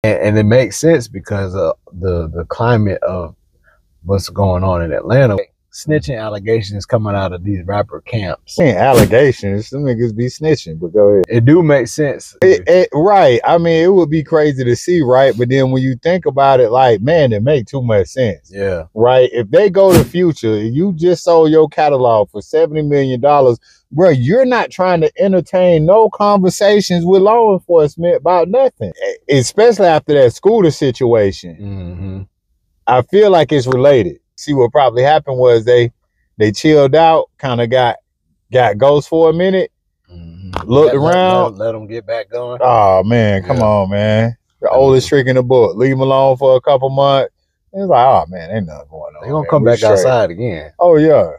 And it makes sense because of the climate of what's going on in Atlanta. Snitching allegations coming out of these rapper camps. Allegations, some niggas be snitching, but go ahead. It do make sense. Right. I mean, it would be crazy to see, right? But then when you think about it, like, man, it make too much sense. Yeah. Right? If they go to Future, you just sold your catalog for $70 million, bro, you're not trying to entertain no conversations with law enforcement about nothing. Especially after that Scooter situation. Mm-hmm. I feel like it's related. See, what probably happened was they chilled out, kind of got ghost for a minute, looked around. Let them get back going. Oh, man, come on, man. The oldest trick in the book. Leave them alone for a couple months. It's like, oh, man, ain't nothing going on. They're going to come back outside again. Oh, yeah.